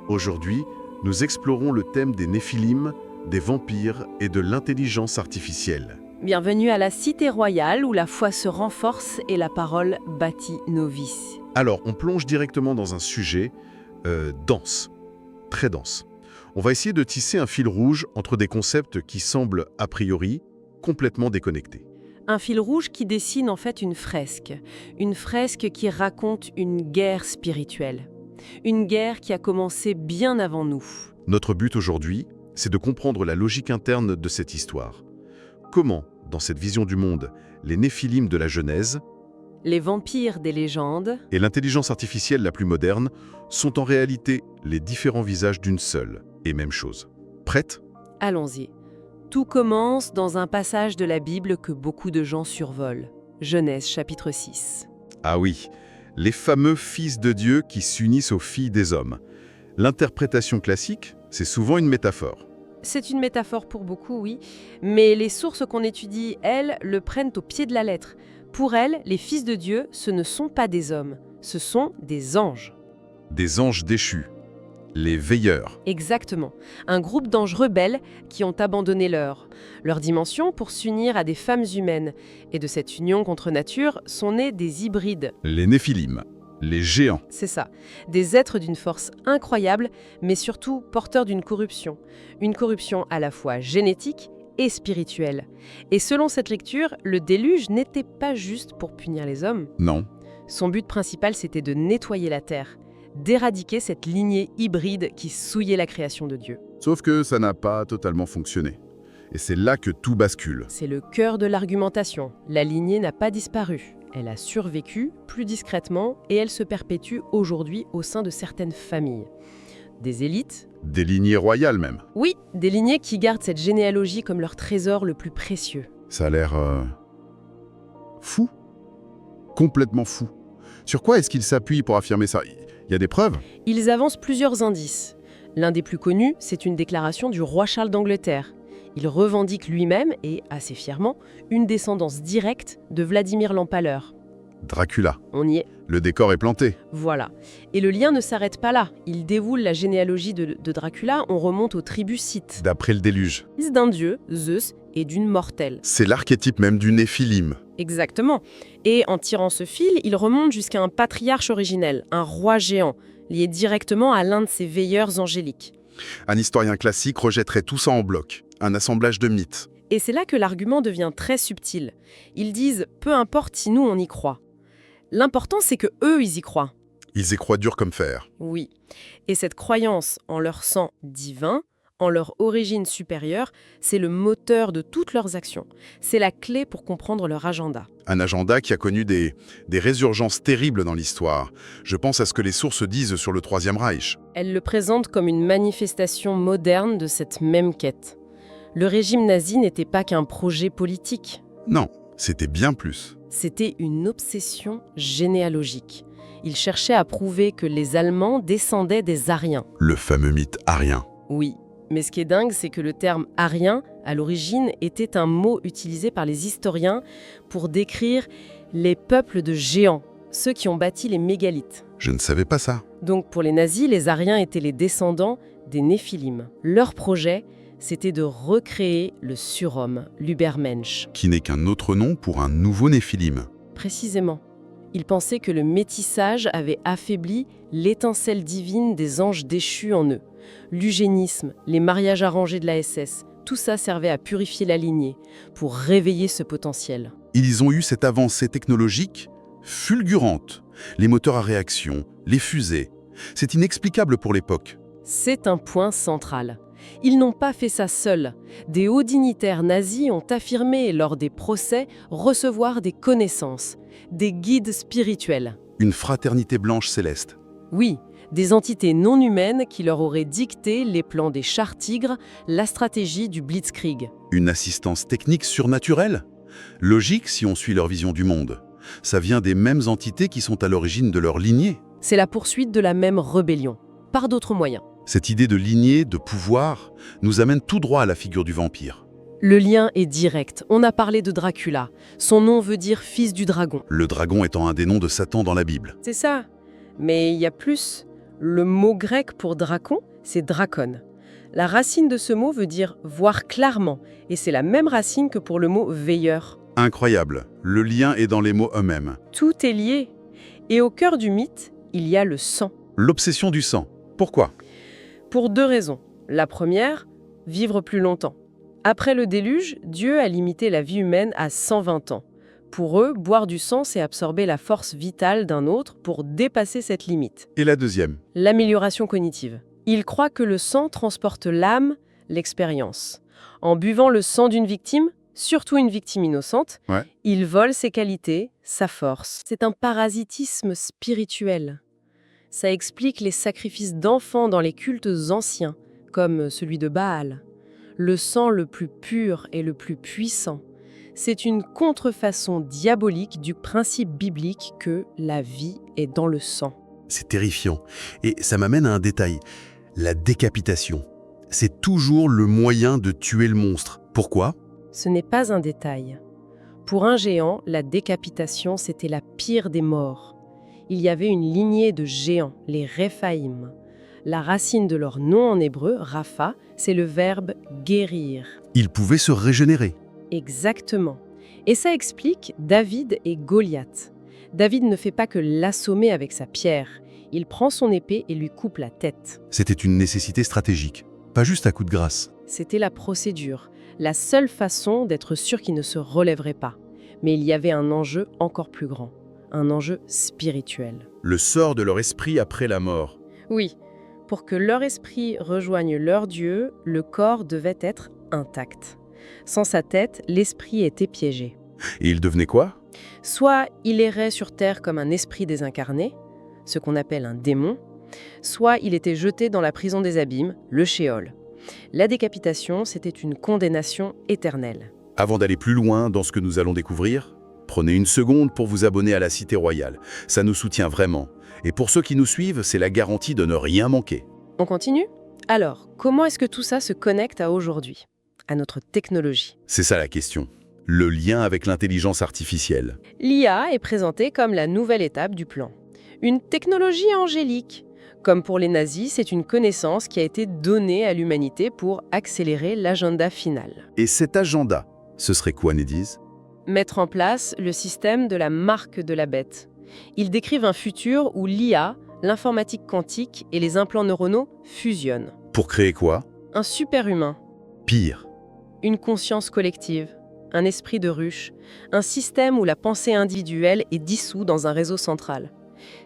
Aujourd'hui, nous explorons le thème des Néphilim, des vampires et de l'intelligence artificielle. Bienvenue à la cité royale où la foi se renforce et la parole bâtit nos vies. Alors, on plonge directement dans un sujet dense, très dense. On va essayer de tisser un fil rouge entre des concepts qui semblent, a priori, complètement déconnectés. Un fil rouge qui dessine en fait une fresque qui raconte une guerre spirituelle. Une guerre qui a commencé bien avant nous. Notre but aujourd'hui, c'est de comprendre la logique interne de cette histoire. Comment, dans cette vision du monde, les Néphilim de la Genèse, Les vampires des légendes, et l'intelligence artificielle la plus moderne sont en réalité les différents visages d'une seule et même chose. Prête ? allons-y. Tout commence dans un passage de la Bible que beaucoup de gens survolent. Genèse chapitre 6. Ah oui, les fameux fils de Dieu qui s'unissent aux filles des hommes. L'interprétation classique, c'est souvent une métaphore. C'est une métaphore pour beaucoup, oui, mais les sources qu'on étudie, elles, le prennent au pied de la lettre. Pour elles, les fils de Dieu, ce ne sont pas des hommes, ce sont des anges. Des anges déchus, les veilleurs. Exactement. Un groupe d'anges rebelles qui ont abandonné leur dimension pour s'unir à des femmes humaines. Et de cette union contre nature sont nés des hybrides. Les Néphilim, les géants. C'est ça. Des êtres d'une force incroyable, mais surtout porteurs d'une corruption. Une corruption à la fois génétique et spirituelle. Et selon cette lecture, le déluge n'était pas juste pour punir les hommes. Non, Son but principal, c'était de nettoyer la terre, d'éradiquer cette lignée hybride qui souillait la création de Dieu. sauf que ça n'a pas totalement fonctionné. Et c'est là que tout bascule. C'est le cœur de l'argumentation. La lignée n'a pas disparu. Elle a survécu, plus discrètement, et elle se perpétue aujourd'hui au sein de certaines familles. Des élites, Des lignées royales même. oui, des lignées qui gardent cette généalogie comme leur trésor le plus précieux. Ça a l'air fou. Complètement fou. Sur quoi est-ce qu'il s'appuie pour affirmer ça? Il y a des preuves? Ils avancent plusieurs indices. L'un des plus connus, c'est une déclaration du roi Charles d'Angleterre. Il revendique lui-même, et assez fièrement, une descendance directe de Vladimir l'Empaleur. Dracula. On y est. Le décor est planté. Voilà. Et le lien ne s'arrête pas là. Il dévoile la généalogie de Dracula, on remonte aux tribus scythes. D'après le déluge. Fils d'un dieu, Zeus, et d'une mortelle. C'est l'archétype même du Néphilim. Exactement. Et en tirant ce fil, il remonte jusqu'à un patriarche originel, un roi géant, lié directement à l'un de ses veilleurs angéliques. Un historien classique rejetterait tout ça en bloc. Un assemblage de mythes. Et c'est là que l'argument devient très subtil. Ils disent « peu importe si nous on y croit ». L'important c'est que eux ils y croient. Ils y croient dur comme fer. Oui. Et cette croyance en leur sang divin, en leur origine supérieure, c'est le moteur de toutes leurs actions. C'est la clé pour comprendre leur agenda. Un agenda qui a connu des résurgences terribles dans l'histoire. Je pense à ce que les sources disent sur le Troisième Reich. Elles le présentent comme une manifestation moderne de cette même quête. Le régime nazi n'était pas qu'un projet politique. Non, c'était bien plus. C'était une obsession généalogique. Il cherchait à prouver que les Allemands descendaient des Aryens. Le fameux mythe arien. Oui, mais ce qui est dingue, c'est que le terme « arien », à l'origine, était un mot utilisé par les historiens pour décrire les peuples de géants, ceux qui ont bâti les mégalithes. Je ne savais pas ça. Donc pour les nazis, les Aryens étaient les descendants des Néphilim. Leur projet, c'était de recréer le surhomme, l'Ubermensch. Qui n'est qu'un autre nom pour un nouveau Néphilim. Précisément. Ils pensaient que le métissage avait affaibli l'étincelle divine des anges déchus en eux. L'eugénisme, les mariages arrangés de la SS, tout ça servait à purifier la lignée, pour réveiller ce potentiel. Ils ont eu cette avancée technologique fulgurante. Les moteurs à réaction, les fusées. C'est inexplicable pour l'époque. C'est un point central. Ils n'ont pas fait ça seuls. Des hauts dignitaires nazis ont affirmé lors des procès recevoir des connaissances, des guides spirituels. Une fraternité blanche céleste. Oui, des entités non humaines qui leur auraient dicté les plans des chars tigres, la stratégie du Blitzkrieg. Une assistance technique surnaturelle? Logique si on suit leur vision du monde. Ça vient des mêmes entités qui sont à l'origine de leur lignée. C'est la poursuite de la même rébellion, par d'autres moyens. Cette idée de lignée, de pouvoir, nous amène tout droit à la figure du vampire. Le lien est direct. On a parlé de Dracula. Son nom veut dire fils du dragon. Le dragon étant un des noms de Satan dans la Bible. C'est ça. Mais il y a plus. Le mot grec pour dracon, c'est drakon. La racine de ce mot veut dire « voir clairement » et c'est la même racine que pour le mot « veilleur ». Incroyable, le lien est dans les mots eux-mêmes. Tout est lié. Et au cœur du mythe, il y a le sang. L'obsession du sang. Pourquoi? Pour 2 raisons. La première, vivre plus longtemps. Après le déluge, Dieu a limité la vie humaine à 120 ans. Pour eux, boire du sang, c'est absorber la force vitale d'un autre pour dépasser cette limite. Et la deuxième? L'amélioration cognitive. Ils croient que le sang transporte l'âme, l'expérience. En buvant le sang d'une victime, surtout une victime innocente, ils volent ses qualités, sa force. C'est un parasitisme spirituel. Ça explique les sacrifices d'enfants dans les cultes anciens, comme celui de Baal. Le sang le plus pur et le plus puissant. C'est une contrefaçon diabolique du principe biblique que la vie est dans le sang. C'est terrifiant. Et ça m'amène à un détail. La décapitation. C'est toujours le moyen de tuer le monstre. Pourquoi? Ce n'est pas un détail. Pour un géant, la décapitation, c'était la pire des morts. Il y avait une lignée de géants, les Réphaïm. La racine de leur nom en hébreu, Rapha, c'est le verbe « guérir ». Il pouvait se régénérer. Exactement. Et ça explique David et Goliath. David ne fait pas que l'assommer avec sa pierre. Il prend son épée et lui coupe la tête. C'était une nécessité stratégique, pas juste à coup de grâce. C'était la procédure, la seule façon d'être sûr qu'il ne se relèverait pas. Mais il y avait un enjeu encore plus grand, un enjeu spirituel. Le sort de leur esprit après la mort. Oui, pour que leur esprit rejoigne leur Dieu, le corps devait être intact. Sans sa tête, l'esprit était piégé. Et il devenait quoi? Soit il errait sur terre comme un esprit désincarné, ce qu'on appelle un démon, soit il était jeté dans la prison des abîmes, le Sheol. La décapitation, c'était une condamnation éternelle. Avant d'aller plus loin dans ce que nous allons découvrir, prenez une seconde pour vous abonner à la Cité Royale. Ça nous soutient vraiment. Et pour ceux qui nous suivent, c'est la garantie de ne rien manquer. On continue? Alors, comment est-ce que tout ça se connecte à aujourd'hui, à notre technologie? C'est ça la question. Le lien avec l'intelligence artificielle. L'IA est présentée comme la nouvelle étape du plan. Une technologie angélique. Comme pour les nazis, c'est une connaissance qui a été donnée à l'humanité pour accélérer l'agenda final. Et cet agenda, ce serait quoi, Nédiz? Mettre en place le système de la marque de la bête. Ils décrivent un futur où l'IA, l'informatique quantique et les implants neuronaux fusionnent. Pour créer quoi? Un super-humain. Pire. Une conscience collective. Un esprit de ruche. Un système où la pensée individuelle est dissoute dans un réseau central.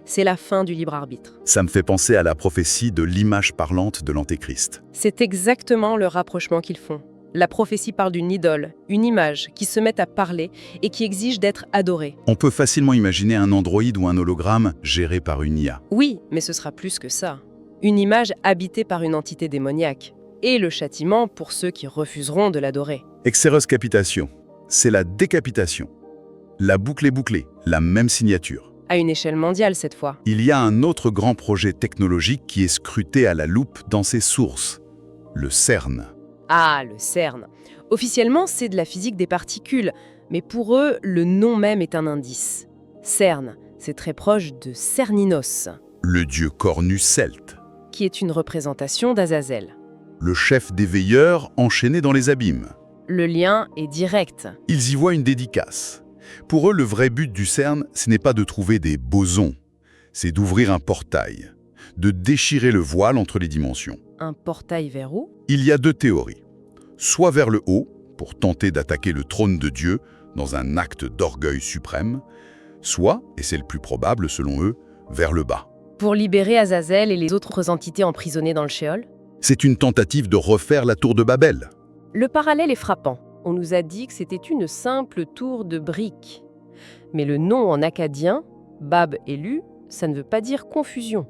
C'est la fin du libre arbitre. Ça me fait penser à la prophétie de l'image parlante de l'Antéchrist. C'est exactement le rapprochement qu'ils font. La prophétie parle d'une idole, une image qui se met à parler et qui exige d'être adorée. On peut facilement imaginer un androïde ou un hologramme géré par une IA. Oui, mais ce sera plus que ça. Une image habitée par une entité démoniaque. Et le châtiment pour ceux qui refuseront de l'adorer. Exeros capitation, c'est la décapitation. La boucle est bouclée, la même signature. À une échelle mondiale cette fois. Il y a un autre grand projet technologique qui est scruté à la loupe dans ses sources, le CERN. Ah, le CERN. Officiellement, c'est de la physique des particules, mais pour eux, le nom même est un indice. CERN, c'est très proche de Cerninos, Le dieu cornu celte. qui est une représentation d'Azazel. Le chef des veilleurs enchaîné dans les abîmes. Le lien est direct. Ils y voient une dédicace. Pour eux, le vrai but du CERN, ce n'est pas de trouver des bosons, c'est d'ouvrir un portail, de déchirer le voile entre les dimensions. Un portail vers où? Il y a 2 théories. Soit vers le haut, pour tenter d'attaquer le trône de Dieu dans un acte d'orgueil suprême, soit, et c'est le plus probable selon eux, vers le bas. Pour libérer Azazel et les autres entités emprisonnées dans le Sheol? C'est une tentative de refaire la tour de Babel. Le parallèle est frappant. On nous a dit que c'était une simple tour de briques. Mais le nom en akkadien, Bab élu, ça ne veut pas dire confusion.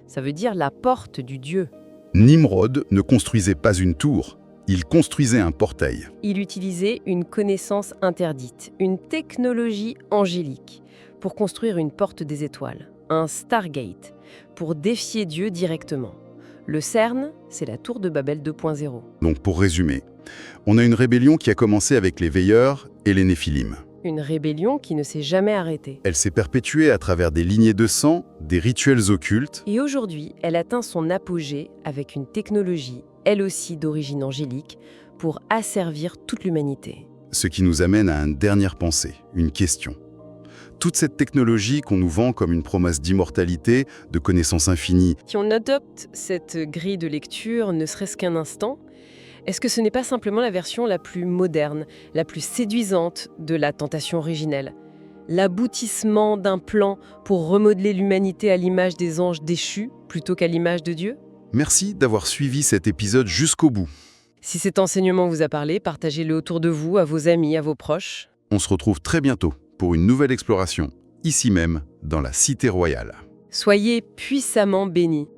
Ça veut dire la porte du Dieu. Nimrod ne construisait pas une tour, il construisait un portail. Il utilisait une connaissance interdite, une technologie angélique, pour construire une porte des étoiles, un Stargate, pour défier Dieu directement. Le CERN, c'est la tour de Babel 2.0. Donc pour résumer, on a une rébellion qui a commencé avec les veilleurs et les néphilim. Une rébellion qui ne s'est jamais arrêtée. Elle s'est perpétuée à travers des lignées de sang, des rituels occultes. Et aujourd'hui, elle atteint son apogée avec une technologie, elle aussi d'origine angélique, pour asservir toute l'humanité. Ce qui nous amène à une dernière pensée, une question. Toute cette technologie qu'on nous vend comme une promesse d'immortalité, de connaissance infinie, Si on adopte cette grille de lecture, ne serait-ce qu'un instant, est-ce que ce n'est pas simplement la version la plus moderne, la plus séduisante de la tentation originelle? L'aboutissement d'un plan pour remodeler l'humanité à l'image des anges déchus plutôt qu'à l'image de Dieu? merci d'avoir suivi cet épisode jusqu'au bout. Si cet enseignement vous a parlé, partagez-le autour de vous, à vos amis, à vos proches. On se retrouve très bientôt pour une nouvelle exploration, ici même, dans la Cité Royale. Soyez puissamment bénis.